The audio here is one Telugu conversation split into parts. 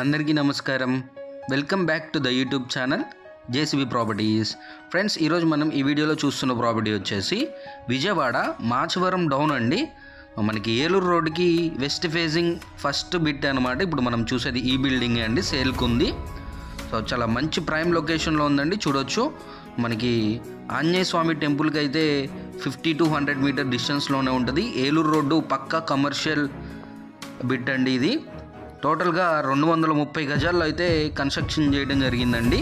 అందరికీ నమస్కారం. Welcome back to the YouTube channel JCB properties. Friends, ఈరోజు మనం ఈ వీడియోలో చూస్తున్న ప్రాపర్టీ వచ్చేసి విజయవాడ మాచవరం డౌన్ అండి. మనకి ఏలూరు రోడ్డుకి వెస్ట్ ఫేజింగ్ ఫస్ట్ బిట్ అనమాట. ఇప్పుడు మనం చూసేది ఈ బిల్డింగ్ అండి, సేల్కి ఉంది. సో చాలా మంచి ప్రైమ్ లొకేషన్లో ఉందండి. చూడొచ్చు, మనకి ఆంజనేయ స్వామి టెంపుల్కి అయితే 50 to 100 మీటర్ డిస్టెన్స్లోనే ఉంటుంది. ఏలూరు రోడ్డు పక్కా కమర్షియల్ బిట్ అండి. ఇది టోటల్గా 230 గజాల్లో అయితే కన్స్ట్రక్షన్ చేయడం జరిగిందండి.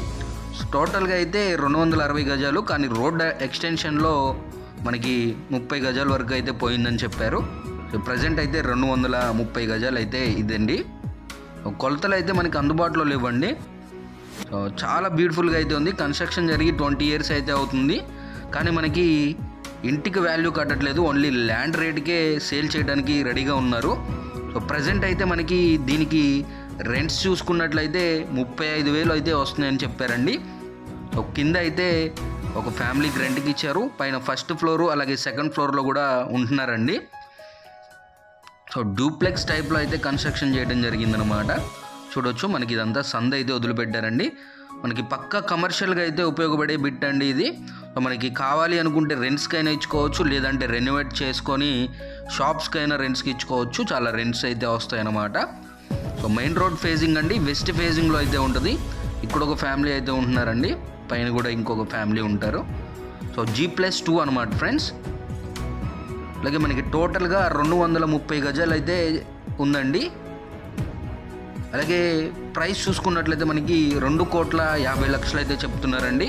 టోటల్గా అయితే 260 గజాలు, కానీ రోడ్ ఎక్స్టెన్షన్లో మనకి 30 గజాల వరకు అయితే పోయిందని చెప్పారు. సో ప్రజెంట్ అయితే 230 గజాలు అయితే ఇదండి. కొలతలు అయితే మనకి అందుబాటులో లేవండి. సో చాలా బ్యూటిఫుల్గా అయితే ఉంది. కన్స్ట్రక్షన్ జరిగి 20 years అయితే అవుతుంది, కానీ మనకి ఇంటికి వాల్యూ కట్టట్లేదు, ఓన్లీ ల్యాండ్ రేట్కే సేల్ చేయడానికి రెడీగా ఉన్నారు. సో ప్రజెంట్ అయితే మనకి దీనికి రెంట్స్ చూసుకున్నట్లయితే 35,000 అయితే వస్తున్నాయని చెప్పారండి. సో కింద అయితే ఒక ఫ్యామిలీకి రెంట్కి ఇచ్చారు, పైన ఫస్ట్ ఫ్లోరు అలాగే సెకండ్ ఫ్లోర్లో కూడా ఉంటున్నారండి. సో డూప్లెక్స్ టైప్లో అయితే కన్స్ట్రక్షన్ చేయడం జరిగిందనమాట. చూడొచ్చు, మనకి ఇదంతా సంద అయితే వదిలిపెట్టారండి. మనకి పక్కా కమర్షియల్గా అయితే ఉపయోగపడే బిట్ అండి ఇది. సో మనకి కావాలి అనుకుంటే రెంట్స్కైనా ఇచ్చుకోవచ్చు, లేదంటే రెనోవేట్ చేసుకొని షాప్స్కైనా రెంట్స్కి ఇచ్చుకోవచ్చు. చాలా రెంట్స్ అయితే వస్తాయన్నమాట. సో మెయిన్ రోడ్ ఫేజింగ్ అండి, వెస్ట్ ఫేజింగ్లో అయితే ఉంటుంది. ఇక్కడ ఒక ఫ్యామిలీ అయితే ఉంటున్నారండి, పైన కూడా ఇంకొక ఫ్యామిలీ ఉంటారు. సో G+2 అనమాట ఫ్రెండ్స్. అలాగే మనకి టోటల్గా 230 గజాలు అయితే ఉందండి. అలాగే ప్రైస్ చూసుకున్నట్లయితే మనకి 2,50,00,000 అయితే చెప్తున్నారండి.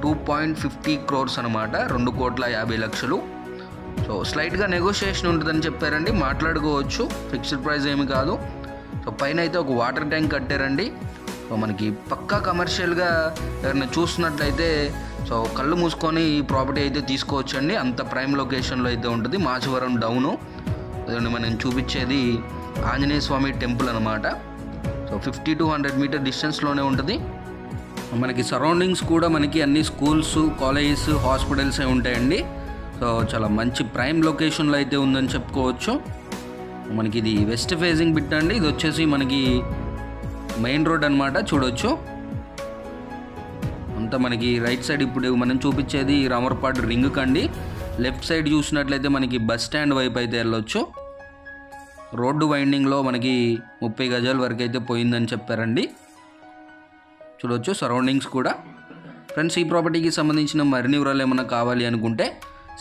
2.50 crores అనమాట, 2,50,00,000. సో స్లైట్గా నెగోషియేషన్ ఉంటుందని చెప్పారండి, మాట్లాడుకోవచ్చు, ఫిక్స్డ్ ప్రైస్ ఏమి కాదు. సో పైన అయితే ఒక వాటర్ ట్యాంక్ కట్టారండి. సో మనకి పక్కా కమర్షియల్గా ఎవరైనా చూస్తున్నట్లయితే సో కళ్ళు మూసుకొని ఈ ప్రాపర్టీ అయితే తీసుకోవచ్చు అండి. అంత ప్రైమ్ లొకేషన్లో అయితే ఉంటుంది. మాచవరం డౌను, అదండి మనం చూపించేది ఆంజనేయ స్వామి టెంపుల్ అనమాట. సో 50 to 100 మీటర్ డిస్టెన్స్లోనే ఉంటుంది. మనకి సరౌండింగ్స్ కూడా మనకి అన్ని స్కూల్స్, కాలేజెస్, హాస్పిటల్స్ ఉంటాయండి. సో చాలా మంచి ప్రైమ్ లొకేషన్లో అయితే ఉందని చెప్పుకోవచ్చు. మనకి ఇది వెస్ట్ ఫేజింగ్ బిట్ అండి. ఇది వచ్చేసి మనకి మెయిన్ రోడ్ అనమాట. చూడొచ్చు అంతా మనకి రైట్ సైడ్ ఇప్పుడు మనం చూపించేది రామర్పాడు రింగ్ కండి. లెఫ్ట్ సైడ్ చూసినట్లయితే మనకి బస్ స్టాండ్ వైపు అయితే వెళ్ళొచ్చు. రోడ్డు వైండింగ్లో మనకి 30 గజాల వరకు అయితే పోయిందని చెప్పారండి. చూడొచ్చు సరౌండింగ్స్ కూడా. ఫ్రెండ్స్, ఈ ప్రాపర్టీకి సంబంధించిన మరిన్ని వివరాలు ఏమైనా కావాలి అనుకుంటే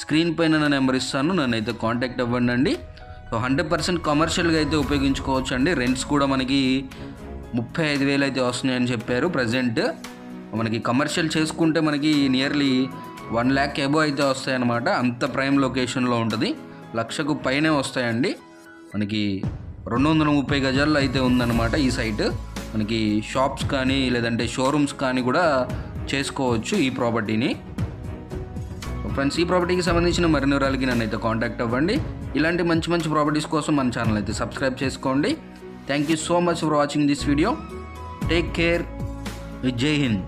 స్క్రీన్ పైన నా నెంబర్ ఇస్తాను, నన్ను అయితే కాంటాక్ట్ అవ్వండి అండి. సో 100% కమర్షియల్గా అయితే ఉపయోగించుకోవచ్చు అండి. రెంట్స్ కూడా మనకి 35,000 అయితే వస్తున్నాయని చెప్పారు. ప్రజెంట్ మనకి కమర్షియల్ చేసుకుంటే మనకి నియర్లీ 1 lakh అబోవ్ అయితే వస్తాయన్నమాట. అంత ప్రైమ్ లొకేషన్లో ఉంటుంది. 1,00,000కు పైనే వస్తాయండి. మనకి 230 గజాల్లో అయితే ఉందన్నమాట ఈ సైట్. మనకి షాప్స్ కానీ లేదంటే షోరూమ్స్ కానీ కూడా చేసుకోవచ్చు ఈ ప్రాపర్టీని. ఫ్రెండ్స్, ఈ ప్రాపర్టీకి సంబంధించిన మరిన్ని వివరాలకి నన్ను అయితే కాంటాక్ట్ అవ్వండి. ఇలాంటి మంచి మంచి ప్రాపర్టీస్ కోసం మన ఛానల్ అయితే సబ్స్క్రైబ్ చేసుకోండి. Thank you so much for watching this video. Take care. జై హింద్.